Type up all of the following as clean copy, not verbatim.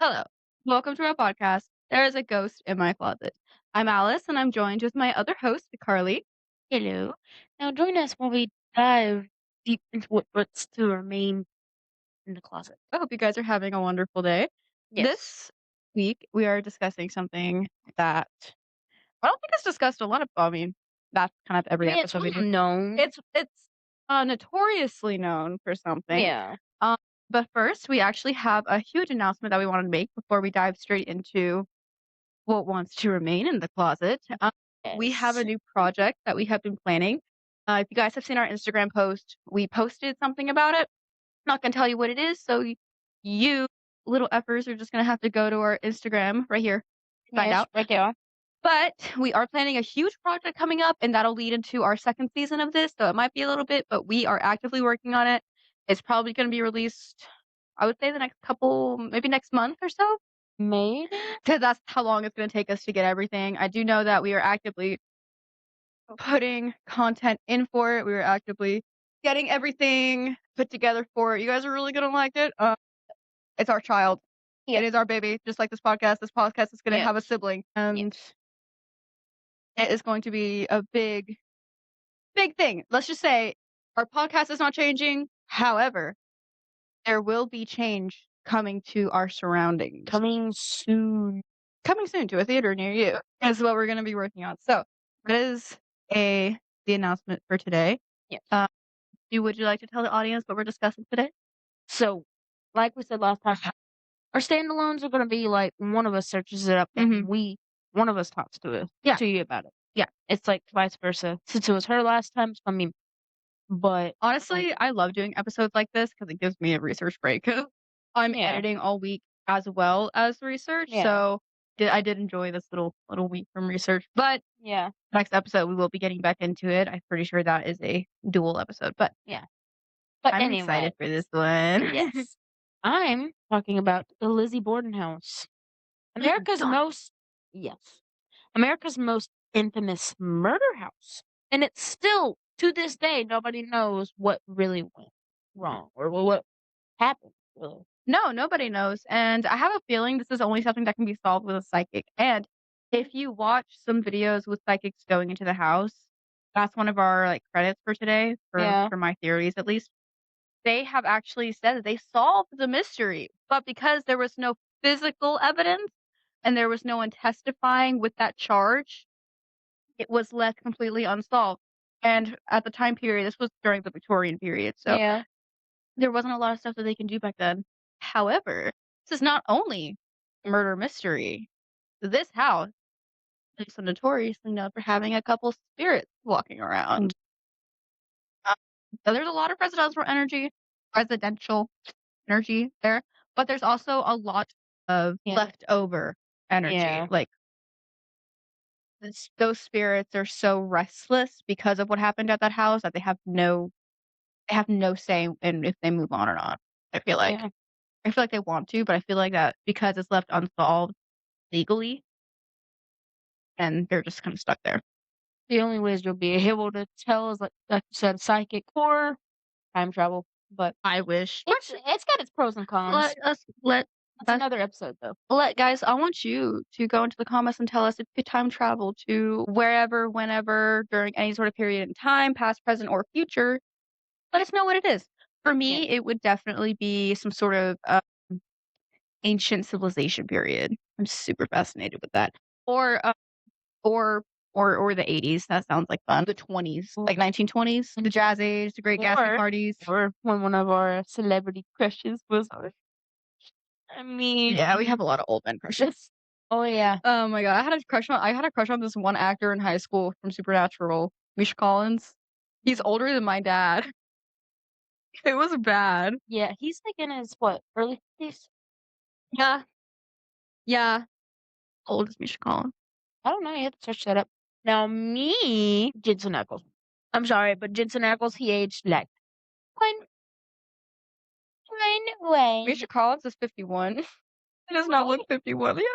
Hello. Welcome to our podcast. There is a ghost in my closet. I'm Alice, and I'm joined with my other host, Carly. Hello. Now join us while we dive deep into what's to remain in the closet. I hope you guys are having a wonderful day. Yes. This week, we are discussing something that I don't think is discussed a lot of. I mean, that's kind of I every mean, it's episode we well do. known. It's notoriously known for something. Yeah. Um, but first, we actually have a huge announcement that we wanted to make before we dive straight into what wants to remain in the closet. We have a Yes. new project that we have been planning. If you guys have seen our Instagram post, we posted something about it. Not gonna tell you what it is, so you little effers are just gonna have to go to our Instagram right here to find Yes, out. right there. But we are planning a huge project coming up, and that'll lead into our second season of this. So it might be a little bit, but we are actively working on it. It's probably gonna be released, I would say, the next couple, maybe next month or so. Maybe? 'Cause that's how long it's gonna take us to get everything. I do know that we are actively putting content in for it. We are actively getting everything put together for it. You guys are really gonna like it. It's our child. It Yep. is our baby, just like this podcast. This podcast is gonna have a Yes. sibling, and Yes. it is going to be a big, big thing. Let's just say our podcast is not changing. However, there will be change coming to our surroundings. Coming soon. Coming soon to a theater near you is what we're gonna be working on. So that is a the announcement for today. Yes. Would you like to tell the audience what we're discussing today? So, like we said last time, our standalones are gonna be like one of us searches it up and Mhm. one of us talks to it Yeah. to you about it. Yeah. It's like vice versa. Since it was her last time, it's gonna be but Honestly, I love doing episodes like this because it gives me a research break. I'm yeah. editing all week as well as research, Yeah. so I did enjoy this little week from research. But Yeah. next episode, we will be getting back into it. I'm pretty sure that is a dual episode, but Yeah. But I'm anyway, excited for this one. yes. I'm talking about the Lizzie Borden House. America's Done. most yes. America's most infamous murder house. And it's still to this day nobody knows what really went wrong or what happened, really. No, nobody knows, and I have a feeling this is only something that can be solved with a psychic, and if you watch some videos with psychics going into the house, that's one of our, like, credits for today, Yeah. for my theories at least. They have actually said that they solved the mystery, but because there was no physical evidence and there was no one testifying with that charge, it was left completely unsolved, and at the time period this was during the Victorian period, so Yeah. there wasn't a lot of stuff that they can do back then. However, this is not only a murder mystery. This house is so notoriously known for having a couple spirits walking around. Uh, so there's a lot of residential energy there, but there's also a lot of Yeah. leftover energy. Yeah. Like those spirits are so restless because of what happened at that house that they have no say in if they move on or not. I feel like. Yeah. I feel like they want to, but I feel like that because it's left unsolved legally, and they're just kinda stuck there. The only ways you'll be able to tell is like you said, psychic or time travel. But I wish. it's got its pros and cons. Let us let That's us another episode though. let guys, I want you to go into the comments and tell us if you could time travel to wherever, whenever, during any sort of period in time, past, present, or future. Let us know what it is. For Yeah. me, it would definitely be some sort of, ancient civilization period. I'm super fascinated with that. Or, Or or the '80s, that sounds like fun. The '20s, like 1920s, the jazz age, the Great Gatsby Or parties. or when one of our celebrity crushes was I mean Yeah, we have a lot of old men crushes. oh yeah. Oh my god, I had a crush on this one actor in high school from Supernatural, Misha Collins. He's older than my dad. It was bad. Yeah, he's like in his what, early 50s? Yeah, yeah. Old as Misha Collins. I don't know, you have to search that up. Now me, Jensen Ackles. I'm sorry, but Jensen Ackles, he aged like one one way. Misha Collins is 51. He does not look 51. Yes!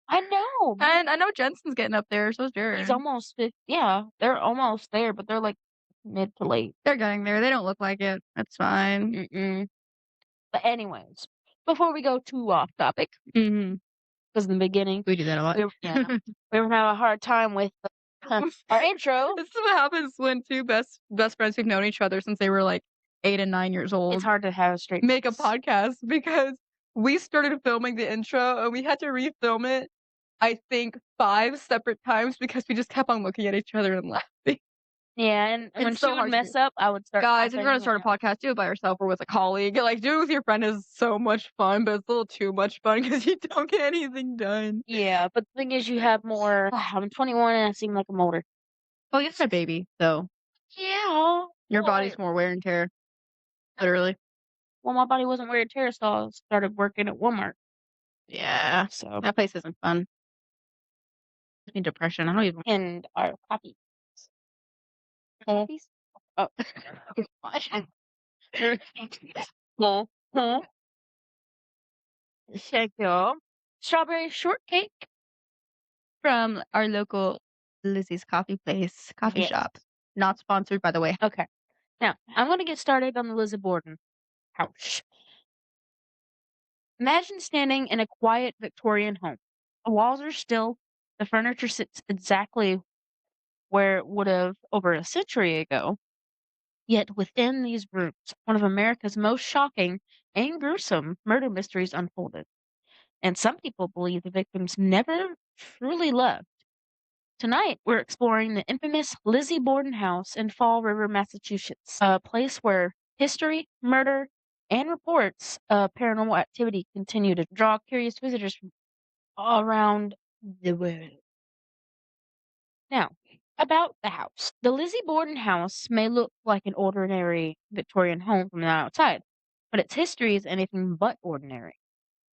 I know, but And I know Jensen's getting up there, so is he's Jared. almost 50. Yeah, they're almost there, but they're like mid to late. They're getting there. They don't look like it. That's fine. Mm-mm. But anyways, before we go too off topic, Mhm. because in the beginning, We do that a lot. yeah, we were having a hard time with, our intro. This is what happens when 2 best friends who've known each other since they were, like, 8 and 9 years It's old hard to have a straight make a face. podcast because we started filming the intro and we had to refilm it, I think, 5 separate times because we just kept on looking at each other and laughing. Yeah, and when It's she so would hard to do. mess up, I would start Guys, if you're gonna laughing, start a podcast, do it by yourself or with a colleague. Like, do it with your friend is so much fun, but it's a little too much fun because you don't get anything done. yeah, but the thing is you have more I'm 21 and I seem like I'm older. Well, you have a baby, so Yeah, your but body's more wear and tear, literally. well, my body wasn't wearing tear, so I started working at Walmart, Yeah, so that place isn't fun. Gives me depression. I don't even and our copies. oh, Copies? Oh, no, huh? Thank you. Strawberry shortcake? from our local Lizzie's coffee Yes. shop. Not sponsored, by the way. Okay. Now, I'm gonna get started on the Lizzie Borden House. Imagine standing in a quiet Victorian home. The walls are still, the furniture sits exactly where it would have over a century ago. Yet within these rooms, one of America's most shocking and gruesome murder mysteries unfolded. And some people believe the victims never truly left. Tonight, we're exploring the infamous Lizzie Borden House in Fall River, Massachusetts, a place where history, murder, and reports of paranormal activity continue to draw curious visitors from all around the world. Now, about the house. The Lizzie Borden house may look like an ordinary Victorian home from the outside, but its history is anything but ordinary.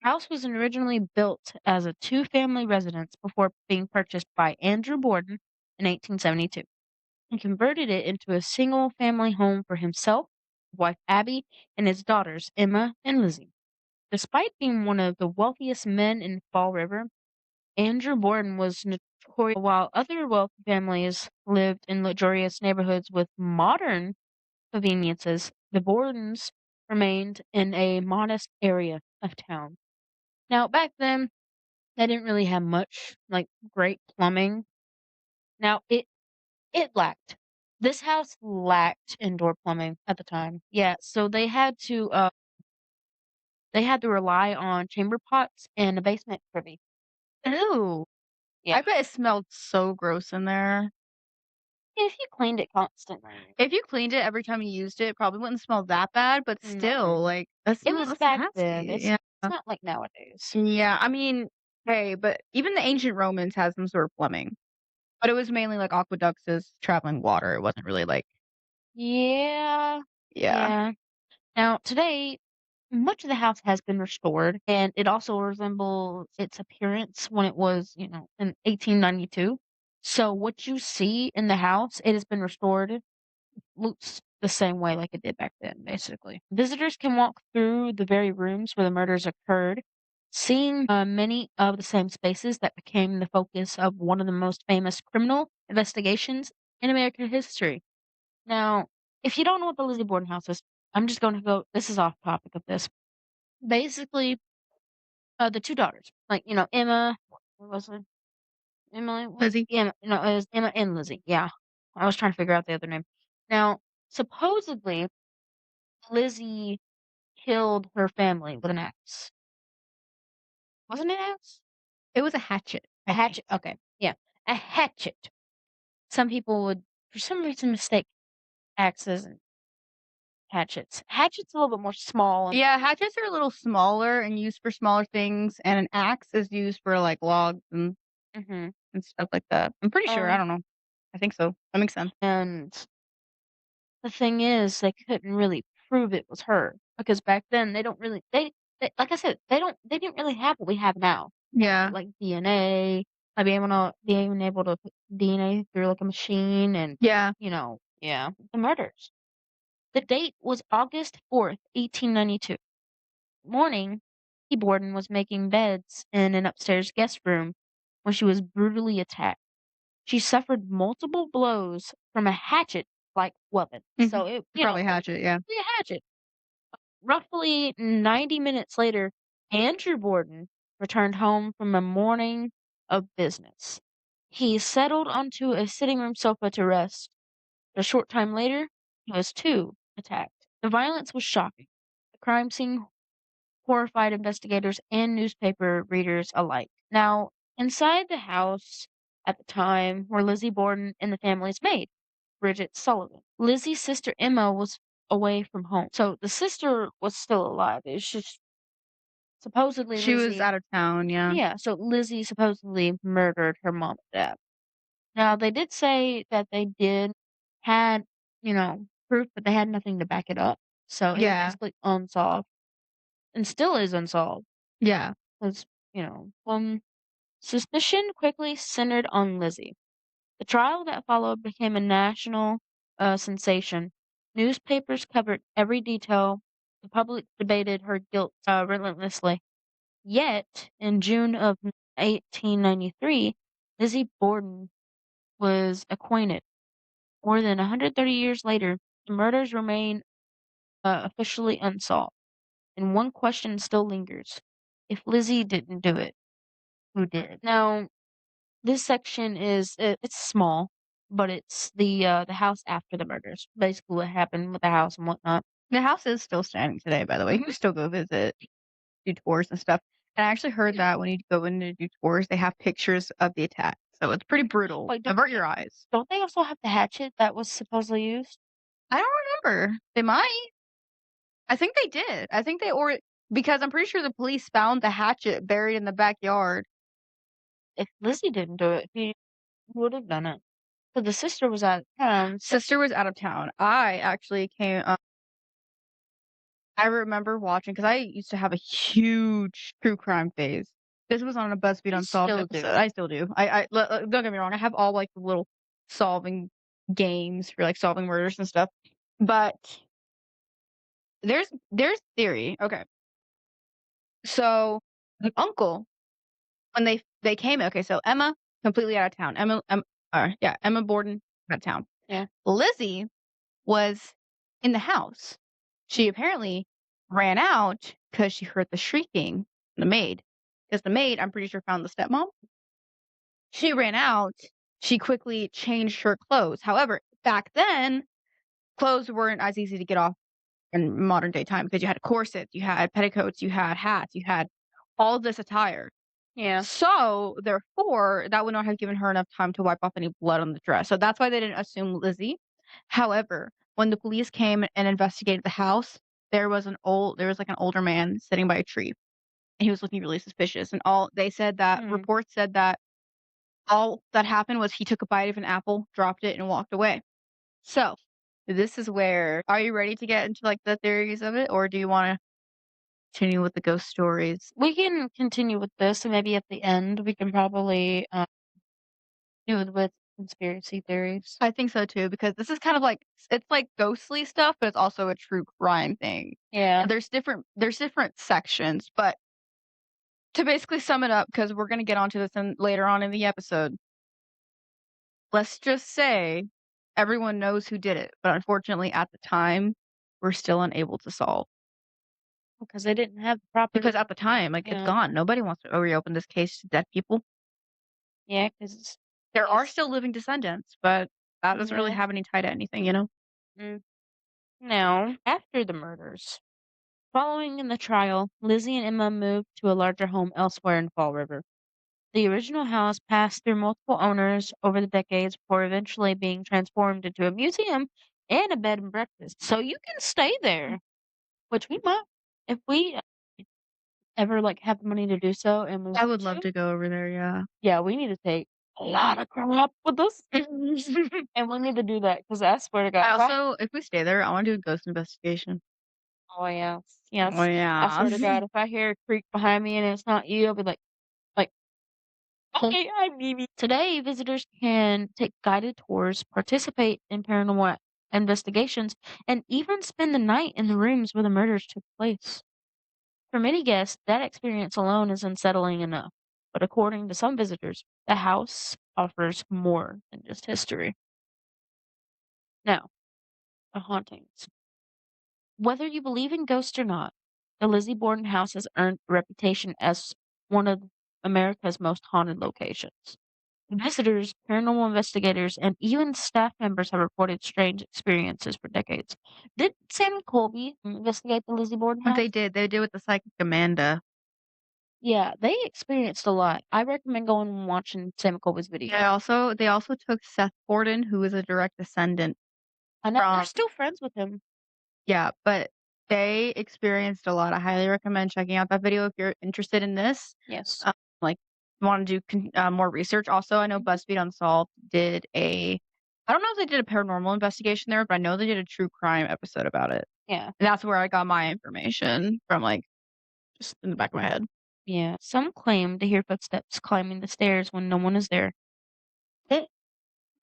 The house was originally built as a two-family residence before being purchased by Andrew Borden in 1872 and converted it into a single-family home for himself, wife Abby, and his daughters Emma and Lizzie. Despite being one of the wealthiest men in Fall River, Andrew Borden was notorious while other wealthy families lived in luxurious neighborhoods with modern conveniences. The Bordens remained in a modest area of town. Now, back then, they didn't really have much like great plumbing. Now, it lacked. This house lacked indoor plumbing at the time. Yeah, so they had to rely on chamber pots and a basement privy. Ew. Yeah. I bet it smelled so gross in there. If you cleaned it constantly. If you cleaned it every time you used it, it probably wouldn't smell that bad, but still, No. like, that It was smells back then. nasty. It's not like nowadays. Yeah, I mean, hey, but even the ancient Romans had some sort of plumbing, but it was mainly, like, aqueducts as traveling water. It wasn't really like Yeah. yeah. Yeah. Now, today, much of the house has been restored, and it also resembles its appearance when it was, in 1892. So what you see in the house, it has been restored, looks the same way like it did back then, basically. Visitors can walk through the very rooms where the murders occurred, seeing many of the same spaces that became the focus of one of the most famous criminal investigations in American history. Now, if you don't know what the Lizzie Borden house is, I'm just going to go. This is off topic of this. Basically, the two daughters, like Emma, what was it? Emily, Lizzie? yeah, no, it was Emma and Lizzie. Yeah, I was trying to figure out the other name. Now, supposedly, Lizzie killed her family with an axe. Wasn't it an axe? It was a hatchet, A I think. hatchet. Okay, yeah, a hatchet. Some people would, for some reason, mistake axes and hatchets. Hatchet's a little bit more small and. Yeah, hatchets are a little smaller and used for smaller things, and an axe is used for, like, logs Mhm. and stuff like that. I'm pretty sure, I Um, don't know. I think so. That makes sense. and the thing is, they couldn't really prove it was her because back then they don't really they like I said, they didn't really have what we have now. Yeah. Like DNA, like being able to put DNA through like a machine and Yeah. yeah, the murders. The date was August 4th, 1892. Morning, P. Borden was making beds in an upstairs guest room when she was brutally attacked. She suffered multiple blows from a hatchet-like weapon. Mhm. So it, Probably hatchet, yeah. a hatchet. Roughly 90 minutes later, Andrew Borden returned home from a morning of business. He settled onto a sitting room sofa to rest. A short time later, he was too attacked. The violence was shocking. The crime scene horrified investigators and newspaper readers alike. Now, inside the house at the time were Lizzie Borden and the family's maid, Bridget Sullivan. Lizzie's sister Emma was away from home. So the sister was still alive. It's just supposedly She was Lizzie. out of town, yeah. Yeah, so Lizzie supposedly murdered her mom and dad. Now, they did say that they did had, proof, but they had nothing to back it up. So it was Yeah, basically unsolved and still is unsolved. yeah. 'Cause, suspicion quickly centered on Lizzie. The trial that followed became a national sensation. Newspapers covered every detail. The public debated her guilt relentlessly. Yet, in June of 1893, Lizzie Borden was acquitted. More than 130 years later, the murders remain officially unsolved, and one question still lingers. If Lizzie didn't do it, who did? Now, this section it's small, but it's the house after the murders. Basically what happened with the house and whatnot. The house is still standing today, by the way. You Mhm. can still go visit, do tours and stuff. And I actually heard that when you go in to do tours, they have pictures of the attack. So it's pretty brutal. Wait, Avert your eyes. don't they also have the hatchet that was supposedly used? I don't remember. They might. I think they did. I think they or because I'm pretty sure the police found the hatchet buried in the backyard. If Lizzie didn't do it, he would have done it. But the sister was out of town, so Sister was out of town. I actually came I remember watching because I used to have a huge true crime phase. This was on a BuzzFeed you Unsolved still episode. do. I still do. Don't get me wrong. I have all like the little solving games for like solving murders and stuff. But there's theory. Okay, so the uncle when they came. Okay, so Emma completely out of town. Emma Borden out of town. Yeah. Lizzie was in the house. She apparently ran out because she heard the shrieking from the maid. Because the maid, I'm pretty sure, found the stepmom. She ran out. She quickly changed her clothes. However, back then, clothes weren't as easy to get off in modern day time because you had corsets, you had petticoats, you had hats, you had all this attire. Yeah. So, therefore, that would not have given her enough time to wipe off any blood on the dress. So that's why they didn't assume Lizzie. However, when the police came and investigated the house, there was like an older man sitting by a tree, and he was looking really suspicious. And all they said that Mm. reports said that all that happened was he took a bite of an apple, dropped it, and walked away. So this is where are you ready to get into like the theories of it, or do you want to continue with the ghost stories? We can continue with this, and maybe at the end we can probably do it with conspiracy theories. I think so too, because this is kind of like it's like ghostly stuff, but it's also a true crime thing. Yeah. And there's different sections, but to basically sum it up, because we're gonna get onto this later on in the episode. Let's just say everyone knows who did it, but unfortunately at the time, we're still unable to solve. Because they didn't have the proper Because at the time, like it's yeah. gone. Nobody wants to reopen this case to dead people. Yeah, because There are still living descendants, but that doesn't really yeah. have any tie to anything, you know? Mm. Now, after the murders, following in the trial, Lizzie and Emma moved to a larger home elsewhere in Fall River. The original house passed through multiple owners over the decades before eventually being transformed into a museum and a bed and breakfast. So you can stay there, which we might if we ever like have the money to do so and we I want would love to. to go over there, yeah. Yeah, we need to take a lot of crap with us. And we need to do that because I swear to God, I also if we stay there, I wanna do a ghost investigation. oh yes, Oh, yes, I yeah. swear to God, if I hear a creak behind me and it's not you, I'll be like, okay, I'm Mimi. Today, visitors can take guided tours, participate in paranormal investigations, and even spend the night in the rooms where the murders took place. For many guests, that experience alone is unsettling enough. But according to some visitors, the house offers more than just history. Now, the hauntings. Whether you believe in ghosts or not, The Lizzie Borden House has earned a reputation as one of America's most haunted locations. Visitors, paranormal investigators, and even staff members have reported strange experiences for decades. Did Sam Colby investigate the Lizzie Borden They house? did, they did with the psychic Amanda. Yeah, they experienced a lot. I recommend going and watching Sam Colby's video. They also took Seth Borden, who is a direct descendant I know they're from still friends with him. yeah, but they experienced a lot. I highly recommend checking out that video if you're interested in this. Yes. Like, wanna do more research. Also, I know Mhm. BuzzFeed Unsolved did a I don't know if they did a paranormal investigation there, but I know they did a true crime episode about it, Yeah. and that's where I got my information from, like, just in the back of my head. Yeah. Some claim to hear footsteps climbing the stairs when no one is there.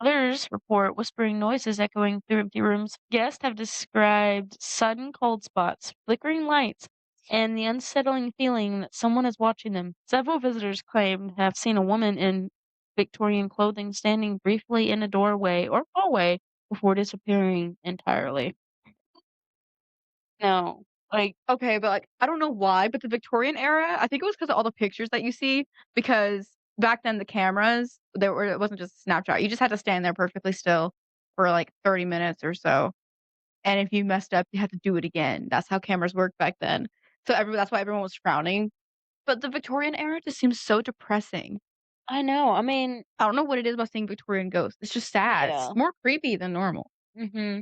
Others report whispering noises echoing through empty rooms. Guests have described sudden cold spots, flickering lights, and the unsettling feeling that someone is watching them. Several visitors claim to have seen a woman in Victorian clothing standing briefly in a doorway or hallway before disappearing entirely. No, like, Okay, but, like, I don't know why, but the Victorian era, I think it was because of all the pictures that you see, because back then the cameras, it wasn't just a Snapchat, you just had to stand there perfectly still for, like, 30 minutes or so, and if you messed up, you had to do it again. That's how cameras worked back then. So that's why everyone was frowning. But the Victorian era just seems so depressing. I know. I mean, I don't know what it is about seeing Victorian ghosts. It's just sad. It's yeah. more creepy than normal. hmm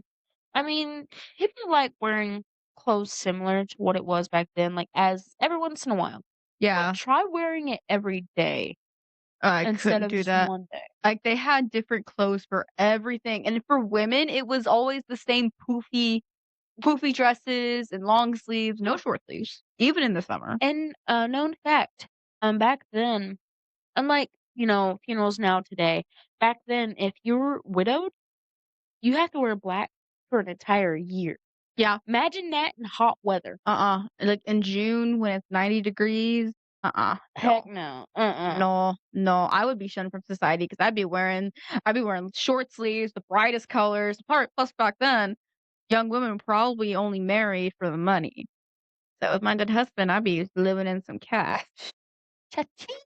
I mean, people like wearing clothes similar to what it was back then, like as every once in a while. But Yeah, try wearing it every day I instead couldn't of do just that. one day. Like, they had different clothes for everything, and for women, it was always the same poofy dresses and long sleeves, no short sleeves, even in the summer. And a known fact, back then, unlike, funerals now today, back then, if you're widowed, you have to wear black for an entire year. Yeah, Imagine that in hot weather. like, in June when it's 90 degrees, Heck no. no. No, no, I would be shunned from society because I'd be wearing short sleeves, the brightest colors. Plus back then, young women probably only married for the money. So with my dead husband, I'd be living in some cash. Cha-ching,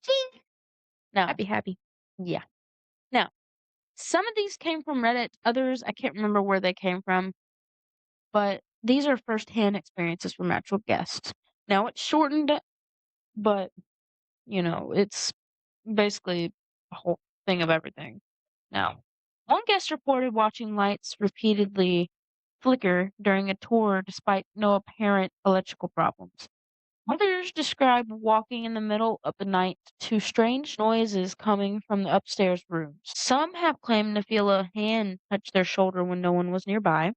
ching. No. I'd be happy. Yeah. Now, some of these came from Reddit, others I can't remember where they came from, but these are firsthand experiences from actual guests. Now it's shortened, but it's basically a whole thing of everything. Now, one guest reported watching lights repeatedly flicker during a tour despite no apparent electrical problems. Others describe walking in the middle of the night to strange noises coming from the upstairs rooms. Some have claimed to feel a hand touch their shoulder when no one was nearby.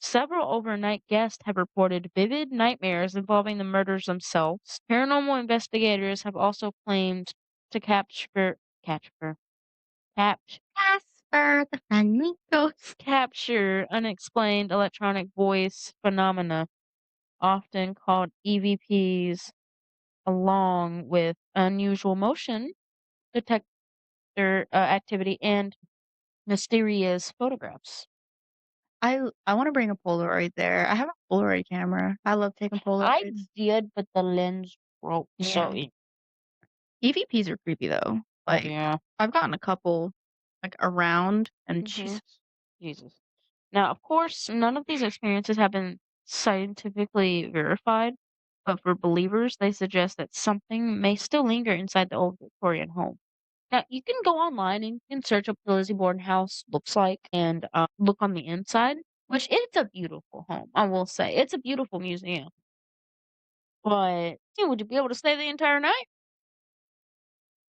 Several overnight guests have reported vivid nightmares involving the murders themselves. Paranormal investigators have also claimed to capture, capture, Casper the friendly ghost. capture unexplained electronic voice phenomena, often called EVPs, along with unusual motion detector activity and mysterious photographs. I want to bring a Polaroid there. I have a Polaroid camera. I love taking I Polaroids. did, but the lens broke. Yeah. EVPs are creepy though. Oh Like yeah. I've gotten a couple like around and hmm Jesus. Jesus. Now, of course, none of these experiences have been scientifically verified, but for believers, they suggest that something may still linger inside the old Victorian home. Now, you can go online and you can search up the Lizzie Borden house looks like and look on the inside, which it's a beautiful home, I will say. It's a beautiful museum. But would you be able to stay the entire night?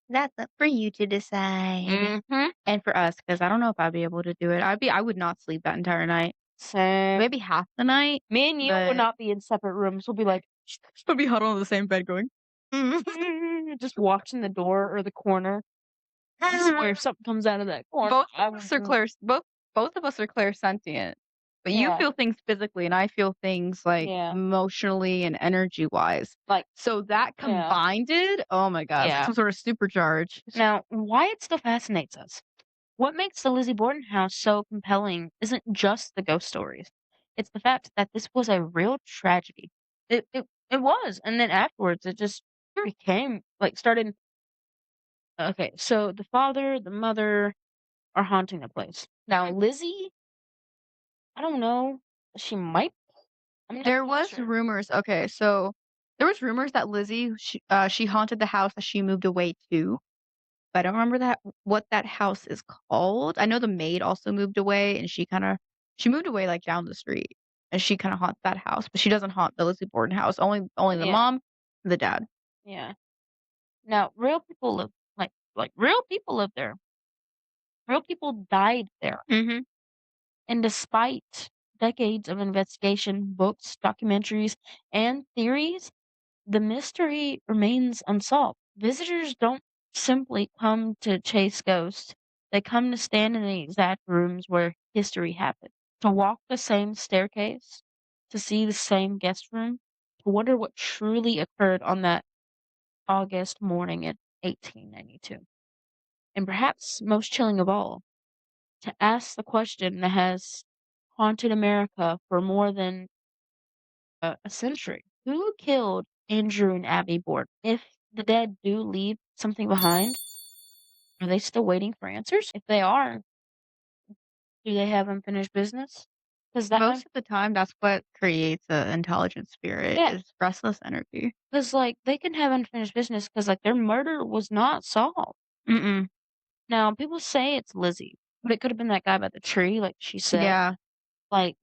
That's up for you to decide. Mm-hmm. And for us, because I don't know if I'd be able to do it. I would not sleep that entire night. Same. Maybe half the night, Me and you would but not be in separate rooms. We'll be like, we'll be huddled on the same bed going, just watching the door or the corner. I swear, if something comes out of that corner, both I of will. us are both of us are clairsentient. But you Yeah, feel things physically and I feel things like yeah, emotionally and energy wise. like, So that yeah, combined, oh my god, it's like yeah. some sort of supercharge. Now, why it still fascinates us? What makes the Lizzie Borden house so compelling isn't just the ghost stories. It's the fact that this was a real tragedy. It was, and then afterwards, it just became like, started okay, so the father, the mother are haunting the place. Now Lizzie, I don't know, she might I'm not There was sure. rumors okay, so there was rumors that Lizzie, she haunted the house that she moved away to, but I don't remember what that house is called. I know the maid also moved away, and she moved away, like, down the street, and she kinda haunts that house, but she doesn't haunt the Lizzie Borden house, only the Yeah, mom, and the dad. yeah. Now, real people live real people live there. Real people died there, Mhm. and despite decades of investigation, books, documentaries, and theories, the mystery remains unsolved. Visitors don't simply come to chase ghosts. They come to stand in the exact rooms where history happened, to walk the same staircase, to see the same guest room, to wonder what truly occurred on that August morning in 1892. And perhaps most chilling of all, to ask the question that has haunted America for more than a century. Who killed Andrew and Abby Borden? If the dead do leave something behind, are they still waiting for answers? If they are, do they have unfinished business? Because that might, Most of the time, that's what creates a intelligent spirit yeah, is restless energy. because like they can have unfinished business because like their murder was not solved. Mm-mm. Now people say it's Lizzie, but it could have been that guy by the tree, like she said. Yeah. Like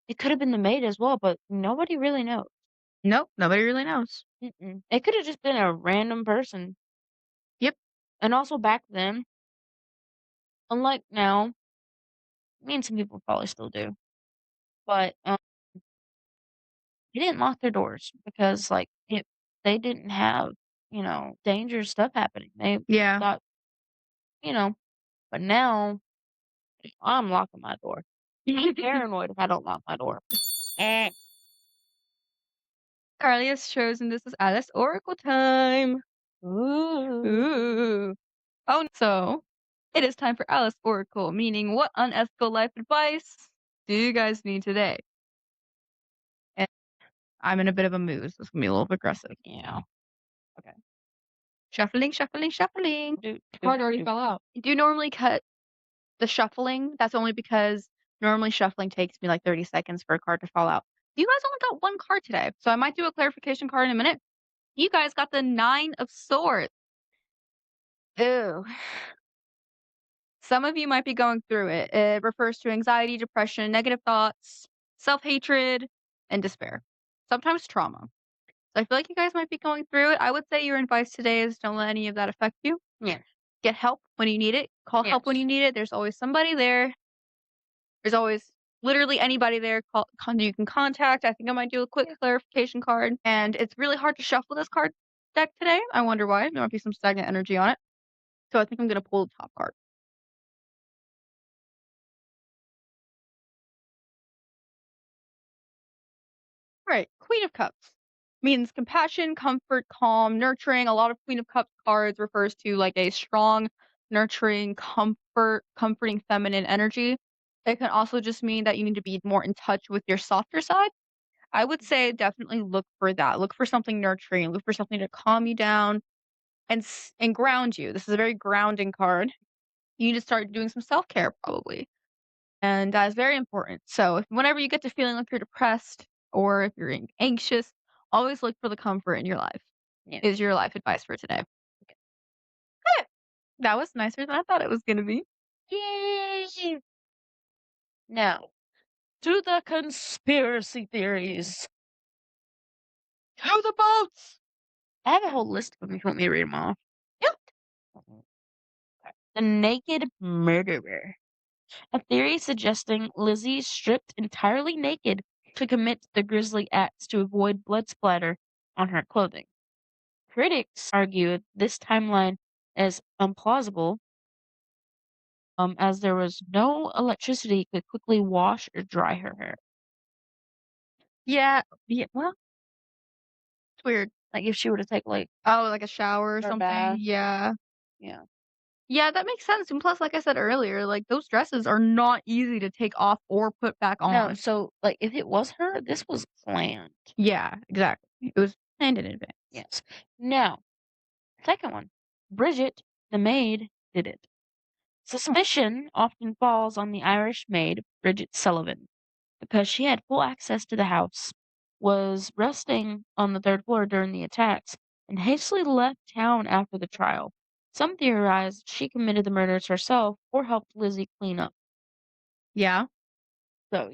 it could have been the maid as well, but nobody really knows. Nope, nobody really knows. Mm-mm. It could have just been a random person. Yep. And also back then, unlike now, I mean, some people probably still do, but, they didn't lock their doors because, like, they didn't have, dangerous stuff happening. They Yeah. thought, you know but now, I'm locking my door. I'm paranoid if I don't lock my door. Eh. Carly has chosen this is Alice Oracle time. Ooh. Ooh. Oh, so it is time for Alice Oracle, meaning what unethical life advice do you guys need today? And I'm in a bit of a mood, so it's gonna be a little bit aggressive. Yeah. Okay. Shuffling, shuffling, shuffling. Do, The do, card already do. fell out. I do normally cut the shuffling. That's only because normally shuffling takes me like 30 seconds for a card to fall out. You guys only got one card today, so I might do a clarification card in a minute. You guys got the Nine of Swords. Ew. Some of you might be going through it. It refers to anxiety, depression, negative thoughts, self hatred, and despair. Sometimes trauma. So I feel like you guys might be going through it. I would say your advice today is don't let any of that affect you. Yeah. Get help when you need it. Call help when you Yes. need it. There's always somebody there. There's always literally anybody there you can contact. I think I might do a quick Yeah. clarification card. And it's really hard to shuffle this card deck today. I wonder why. There might be some stagnant energy on it. So I think I'm going to pull the top card. Right, Queen of Cups means compassion, comfort, calm, nurturing. A lot of Queen of Cups cards refers to like a strong, nurturing, comforting feminine energy. It can also just mean that you need to be more in touch with your softer side. I would say definitely look for that. Look for something nurturing. Look for something to calm you down and ground you. This is a very grounding card. You need to start doing some self care probably. And that is very important. So whenever you get to feeling like you're depressed or if you're anxious, always look for the comfort in your life. Yeah. Is your life advice for today? Eh, that was nicer than I thought it was gonna be. Yay! Now, to the conspiracy theories. To the boats! I have a whole list of them if you want me to read them off. Yep. Mhm. Okay. The Naked Murderer. A theory suggesting Lizzie stripped entirely naked to commit the grisly acts to avoid blood splatter on her clothing. Critics argue this timeline is implausible, as there was no electricity could quickly wash or dry her hair. Yeah. Yeah. Well, it's weird. Like if she were to take like Oh, like a shower or her something. bath, Yeah. yeah. Yeah, that makes sense, and plus, like I said earlier, like, those dresses are not easy to take off or put back No, on. so, like, if it was her, this was planned. Yeah, exactly. It was planned in advance. Yes. Now, second one, Bridget, the maid, did it. Suspicion often falls on the Irish maid, Bridget Sullivan, because she had full access to the house, was resting on the third floor during the attacks, and hastily left town after the trial. Some theorize she committed the murders herself or helped Lizzie clean up. Yeah? So,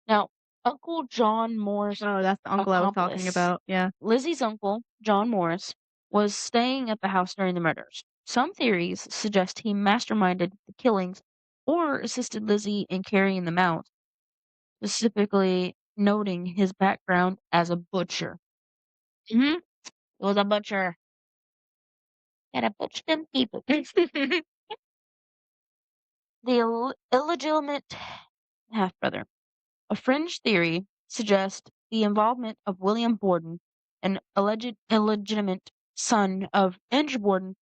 Now, Uncle John Moore's Oh, that's the uncle I was talking accomplice, about, yeah. Lizzie's uncle, John Morris, was staying at the house during the murders. Some theories suggest he masterminded the killings or assisted Lizzie in carrying them out, specifically noting his background as a butcher. Mhm. He was a butcher. Gotta butcher them people. The illegitimate half brother. A fringe theory suggests the involvement of William Borden, an alleged illegitimate son of Andrew Borden.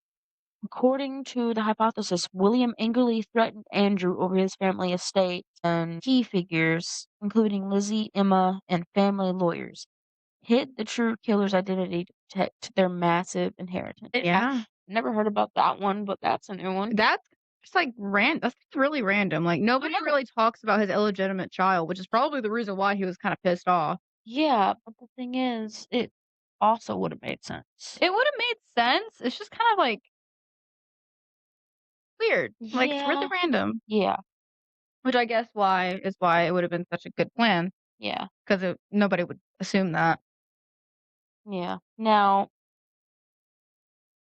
According to the hypothesis, William angrily threatened Andrew over his family estate, and key figures, including Lizzie, Emma, and family lawyers, hid the true killer's identity to protect their massive inheritance. I've Yeah. never heard about that one, but that's a new one. That's just, like, that's really random, like, nobody really talks about his illegitimate child, which is probably the reason why he was kinda pissed off. Yeah, but the thing is, it also would have made sense. It would've made sense, it's just kind of, like, weird, like, it's really Yeah, random, yeah, which I guess why it would've been such a good plan, yeah, 'cause nobody would assume that. yeah. Now,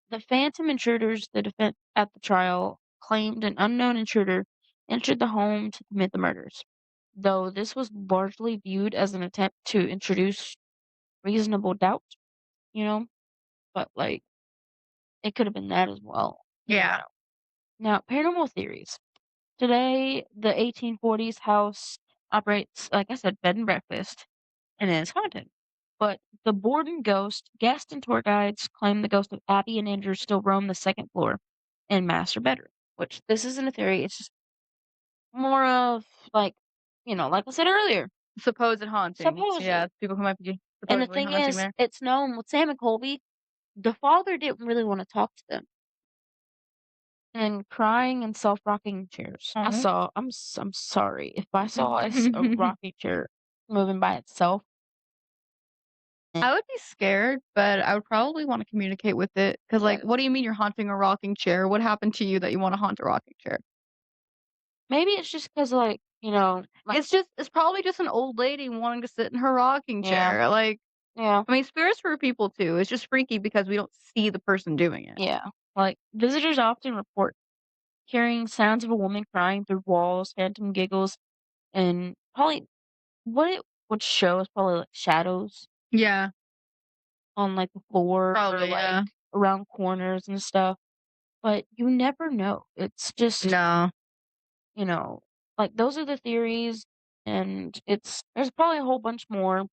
the phantom intruders, the defense at the trial claimed an unknown intruder entered the home to commit the murders, though this was largely viewed as an attempt to introduce reasonable doubt, you know, but like it could have been that as well. You never Yeah. know. Now, paranormal theories. Today, the 1840s house operates, like I said, bed and breakfast, and is haunted. But the Borden ghost, guests and tour guides claim the ghost of Abby and Andrew still roam the second floor and master bedroom, which this isn't a theory, it's just more of like, like I said earlier, Supposed hauntings, yeah, supposedly. people who might be And the supposedly thing haunting is, there. it's known with Sam and Colby, the father didn't really want to talk to them. And crying in self-rocking chairs. Mhm. I'm sorry, if I saw a rocking chair moving by itself, eh, I would be scared, but I would probably wanna communicate with it, cause like, yes. what do you mean you're haunting a rocking chair? What happened to you that you wanna haunt a rocking chair? Maybe it's just 'cause, like It's probably just an old lady wanting to sit in her rocking yeah, chair, like, yeah, I mean, spirits for people too, it's just freaky because we don't see the person doing it. yeah. Like, visitors often report hearing sounds of a woman crying through walls, phantom giggles, and probably what it would show is probably, like, shadows Yeah, on, like, the floor or, probably, like, yeah. around corners and stuff, but you never know. It's just No, You know, like, those are the theories, and there's probably a whole bunch more,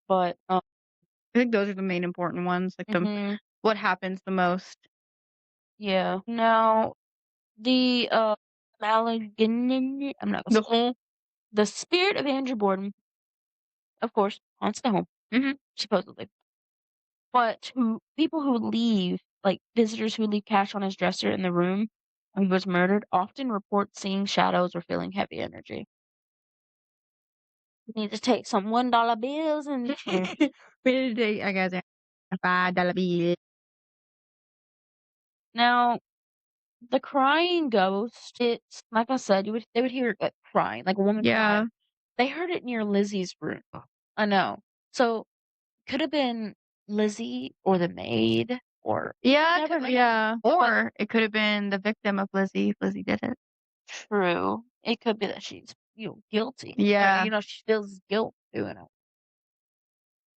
but, I think those are the main important ones, like mhm, what happens the most. yeah. Now, the, I'm not gonna The say whole the spirit of Andrew Borden, of course, haunts the home, Mhm. supposedly, but who people who leave, like, visitors who leave cash on his dresser in the room when he was murdered often report seeing shadows or feeling heavy energy. You need to take some $1 bills and I got a $5 bill. now the crying ghost, it's like I said, they would hear it crying, like a woman crying. Yeah. They heard it near Lizzie's room. I know. So, could have been Lizzie or the maid or Yeah, never know. yeah, But or it could have been the victim of Lizzie if Lizzie did it. true, it could be that she's, guilty or, Yeah. she feels guilt doing it.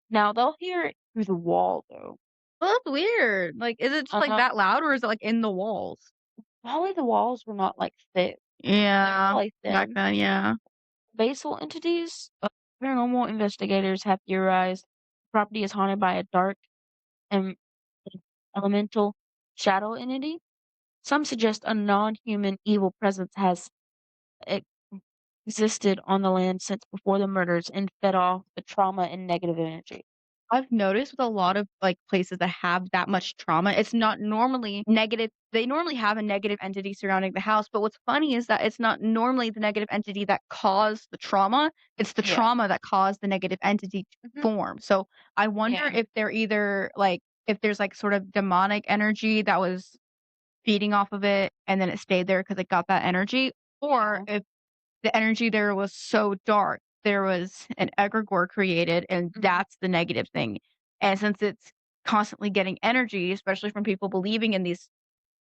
Now they'll hear it through the wall though. Well, that's weird. Like, is it just, I like, know. that loud, or is it, like, in the walls? Probably the walls were not like thick. They're Yeah. probably Back thin. then, yeah. Basal entities, paranormal investigators have theorized the property is haunted by a dark and elemental shadow entity. Some suggest a non-human evil presence has e existed on the land since before the murders and fed off the trauma and negative energy. I've noticed with a lot of, like, places that have that much trauma, it's not normally negative. They normally have a negative entity surrounding the house, but what's funny is that it's not normally the negative entity that caused the trauma, it's the Yeah. trauma that caused the negative entity to Mhm. form. So, I wonder Yeah. if they're either, like, if there's, like, sort of demonic energy that was feeding off of it, and then it stayed there because it got that energy, or Yeah. if the energy there was so dark, there was an egregore created, and Mhm. that's the negative thing. And since it's constantly getting energy, especially from people believing in these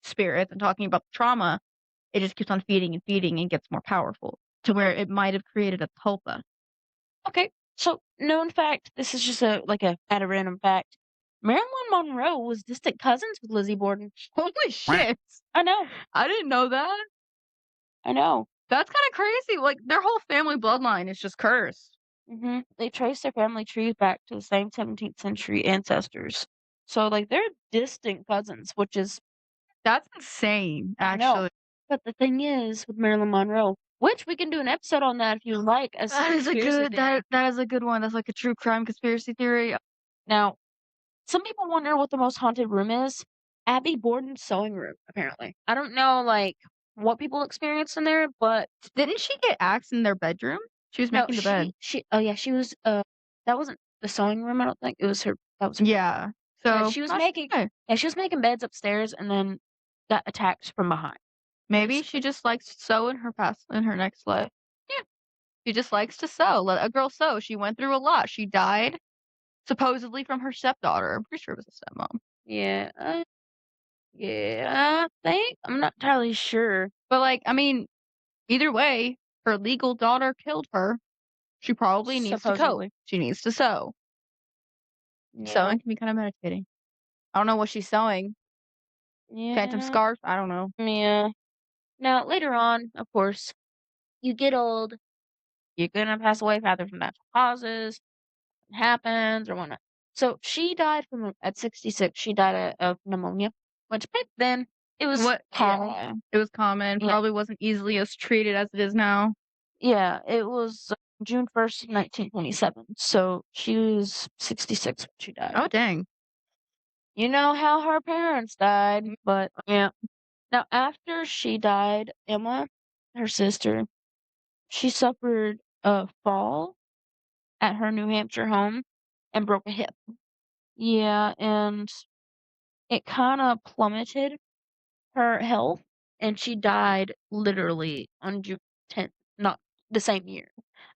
spirits and talking about the trauma, it just keeps on feeding and feeding and gets more powerful to where Right. it might have created a tulpa. Okay. So, known fact, this is just a at a random fact. Marilyn Monroe was distant cousins with Lizzie Borden. Holy shit! I know. I didn't know that. I know. That's kinda crazy, like, their whole family bloodline is just cursed. They trace their family trees back to the same 17th century ancestors. So, like, they're distant cousins, which is That's insane, I know. actually. But the thing is with Marilyn Monroe, which we can do an episode on that if you like as That is a conspiracy good theory. that is a good one. That's like a true crime conspiracy theory. Now, some people wonder what the most haunted room is. Abby Borden's sewing room, apparently. I don't know, like, what people experience in there, but Didn't she get axed in their bedroom? She was no, making the bed. she oh, yeah, she was, that wasn't the sewing room, I don't think. It was her that was her bedroom. Yeah. Yeah, So, she was not sure making why. yeah, she was making beds upstairs and then got attacked from behind, Maybe she basically. just likes to sew in her next life. Yeah, She just likes to sew. Let a girl sew. She went through a lot. She died supposedly from her stepdaughter. I'm pretty sure it was a stepmom. yeah, yeah, I think I'm not entirely sure. But, like, I mean, either way, her legal daughter killed her. She probably needs to cope. Supposedly. She needs to sew. Yeah. Sewing can be kind of meditating. I don't know what she's sewing. Phantom Yeah. scarf? I don't know. Yeah. Now, later on, of course, you get old, you're gonna pass away either from natural causes, it happens, or whatnot. So she died from at 66. She died of pneumonia, which back then it was What common. yeah. It was common, Yeah, probably wasn't easily as treated as it is now. yeah. It was June 1st, 1927. So she was 66 when she died. Oh, dang. You know how her parents died, Mm, but yeah. Now, after she died, Emma, her sister, she suffered a fall at her New Hampshire home and broke a hip. Yeah, and it kinda plummeted her health, and she died literally on June 10th, not the same year.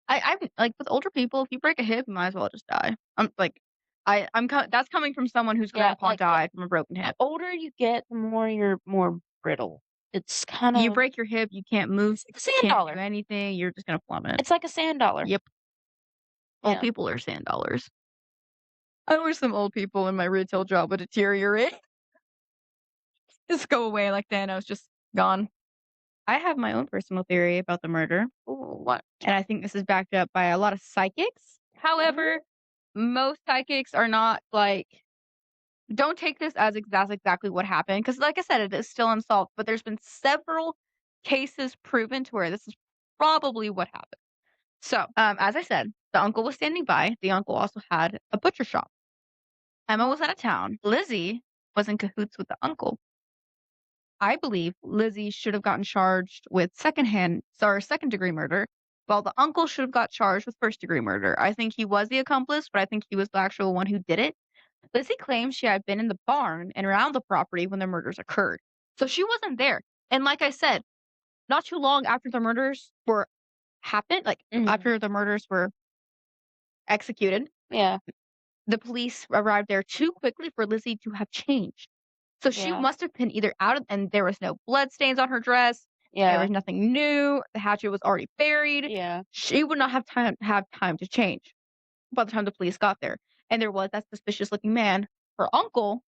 I'm like, with older people, if you break a hip, you might as well just die. I'm like, I'm co that's coming from someone whose Yeah, grandpa died from a broken the hip. older you get, the more you're more brittle. It's You kinda break your hip, you can't move, it's like a sand can't do dollar. anything, you're just gonna plummet. It's like a sand dollar. Yep. Old Yeah. people are sand dollars. I wish some old people in my retail job would deteriorate. Just go away like Thanos, just gone. I have my own personal theory about the murder, Ooh, what? and I think this is backed up by a lot of psychics. Mhm. However, most psychics are not like don't take this as exactly what happened because, like I said, it is still unsolved, but there's been several cases proven to where this is probably what happened. So, as I said, the uncle was standing by. The uncle also had a butcher shop. Emma was out of town. Lizzie was in cahoots with the uncle. I believe Lizzie should have gotten charged with second degree murder, while the uncle should have got charged with first degree murder. I think he was the accomplice, but I think he was the actual one who did it. Lizzie claims she had been in the barn and around the property when the murders occurred. So she wasn't there. And like I said, not too long after the murders were happened, like Mhm. after the murders were executed, Yeah, the police arrived there too quickly for Lizzie to have changed. So she yeah, must have been either out of and there was no blood stains on her dress, there yeah, was nothing new, the hatchet was already buried. yeah. She would not have time to change by the time the police got there. And there was that suspicious looking man, her uncle,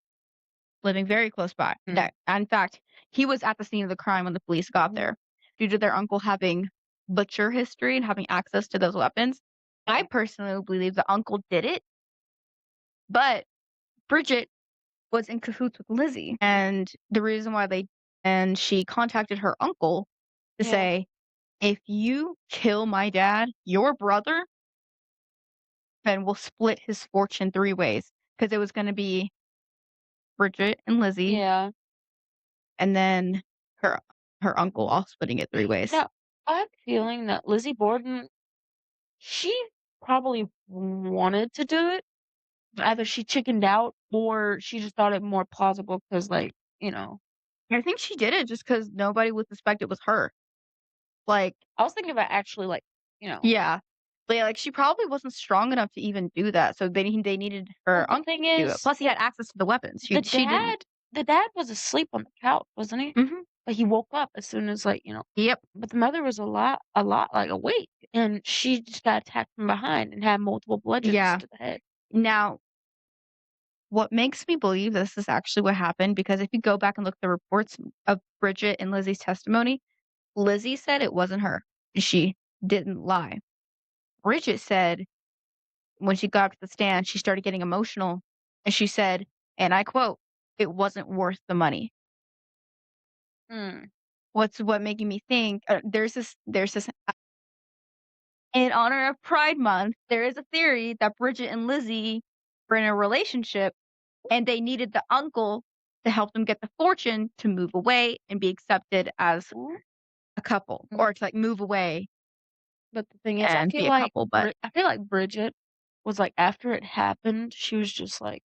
living very close by. Mm. That in fact, he was at the scene of the crime when the police got Mhm. there. Due to their uncle having butcher history and having access to those weapons, I Yeah. personally believe the uncle did it, but Bridget was in cahoots with Lizzie, and the reason why they and she contacted her uncle to Yeah. say, "If you kill my dad, your brother, then we'll split his fortune 3 ways," because it was gonna be Bridget and Lizzie, Yeah. and then her her uncle all splitting it 3 ways. Now, I have a feeling that Lizzie Borden, she probably wanted to do it. Either she chickened out or she just thought it more plausible because, like, you know, I think she did it just because nobody would suspect it was her. Like I was thinking about actually, like, you know, yeah. But, yeah, like, she probably wasn't strong enough to even do that, so they needed well, her the uncle thing to do it. is, Plus, he had access to the weapons. the She didn't. dad, the dad was asleep on the couch, wasn't he? Mhm. But he woke up as soon as, like, Yep. but the mother was a lot, like, awake, and she just got attacked from behind and had multiple bludgeons Yeah. to the head. Now, what makes me believe this is actually what happened, because if you go back and look at the reports of Bridget and Lizzie's testimony, Lizzie said it wasn't her. She didn't lie. Bridget said when she got up to the stand, she started getting emotional, and she said, and I quote, "It wasn't worth the money." Mm. What making me think, there's this in honor of Pride Month, there is a theory that Bridget and Lizzie were in a relationship and they needed the uncle to help them get the fortune to move away and be accepted as Ooh. a couple, Mm. or to, like, move away But the thing is, and be a couple, but I feel like Bridget was, like, after it happened, she was just like,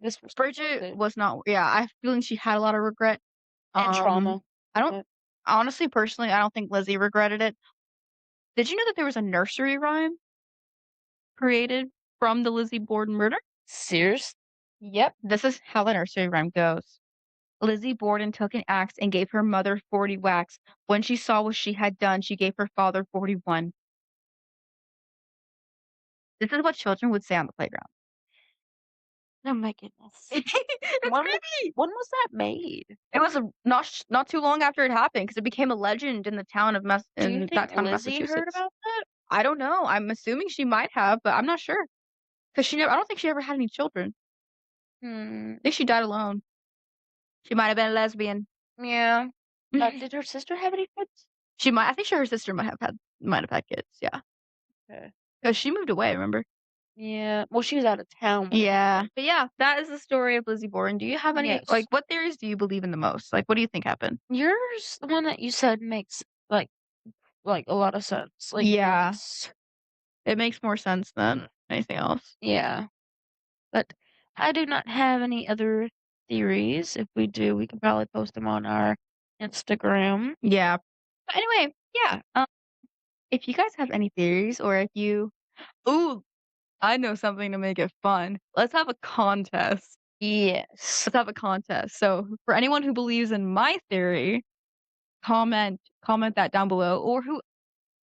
"This was worth Bridget it," was not, yeah, I have a feeling she had a lot of regret. and Um, trauma. I don't But honestly, personally, I don't think Lizzie regretted it. Did you know that there was a nursery rhyme created from the Lizzie Borden murder? serious? Yep. This is how the nursery rhyme goes. Lizzie Borden took an axe and gave her mother 40 whacks. When she saw what she had done, she gave her father 41. This is what children would say on the playground. Oh my goodness. It's When wa creepy. when was that made? It was not too long after it happened, because it became a legend in the town of Do you in that think town of Lizzie heard Massachusetts. about that? I don't know. I'm assuming she might have, but I'm not sure, because I don't think she ever had any children. Hmm, I think she died alone. She might have been a lesbian. yeah. Did her sister have any kids? I think her sister might have had kids, yeah, Okay. because she moved away, remember? Yeah, well, she was out of town when it Yeah, happened. but yeah, that is the story of Lizzie Borden. Do you have any, Yes. what theories do you believe in the most? Like, what do you think happened? Yours, the one that you said makes, like, a lot of sense. Like, it Yeah, makes it makes more sense than anything else. yeah. But I do not have any other theories. If we do, we can probably post them on our Instagram. Yeah. But anyway, yeah, if you guys have any theories, or if you ooh, I know something to make it fun. Let's have a contest. Yes. Let's have a contest. So, for anyone who believes in my theory, comment that down below,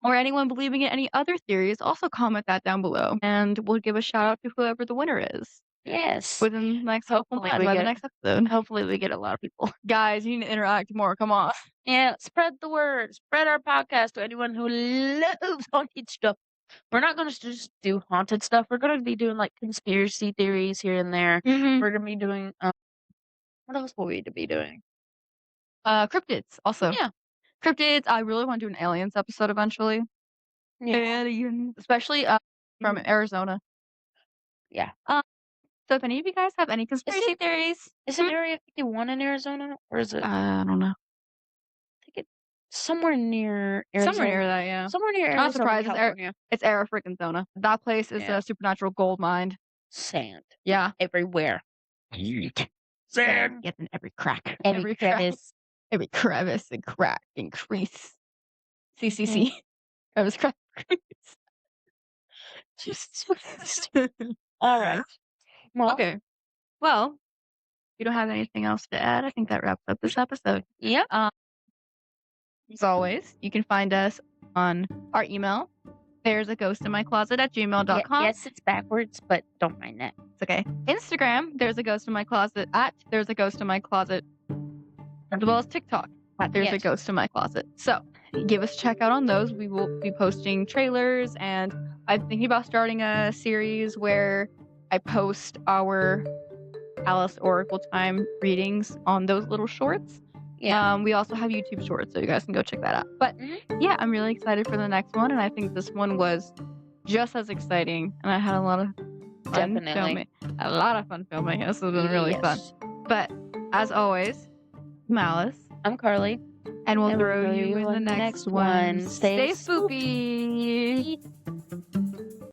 or anyone believing in any other theories, also comment that down below, and we'll give a shout out to whoever the winner is Yes. within the next couple Hopefully months, we by the get next episode. hopefully we get a lot of people. Guys, you need to interact more. Come on. Yeah, spread the word. Spread our podcast to anyone who loves haunted stuff. We're not gonna just do haunted stuff. We're gonna be doing, like, conspiracy theories here and there. Mhm. We're gonna be doing, what else will we be doing? Cryptids also. Yeah. Cryptids. I really want to do an aliens episode eventually. Yeah. Aliens, especially from Mhm. Arizona. Yeah. So if any of you guys have any Is conspiracy it theories, is it Area 51 in Arizona, or is it I don't know. I think it's somewhere near Somewhere Arizona near that, yeah. somewhere near Not Arizona, surprised. California. It's Era freaking Zona. That place is Yeah. a supernatural gold mine. Sand Yeah. everywhere. Yeet. Sand Sand. gets in every crack. Every Every crack. crevice. Every crevice and crack and crease. Mhm. CCC. Crevice, crack, crease. Just alright. Well, Okay. Well, you don't have anything else to add. I think that wraps up this episode. yep. Um, as always, you can find us on our email. There's a ghost in my closet at gmail.com. Yes, it's backwards, but don't mind that. It's okay. Instagram, there's a ghost in my closet at there's a ghost in my closet, as well as TikTok at there's a Yes. ghost in my closet. So give us a check out on those. We will be posting trailers, and I'm thinking about starting a series where I post our Alice Oracle Time readings on those little shorts. Yeah. We also have YouTube Shorts, so you guys can go check that out. But Mhm. yeah, I'm really excited for the next one, and I think this one was just as exciting, and I had a lot of fun Definitely. filming. A lot of fun filming. This has been really fun. Yes. But as always, Malice, I'm Carly. and we'll And we'll throw throw you you in the on the next next one. one. Stay Stay spoopy.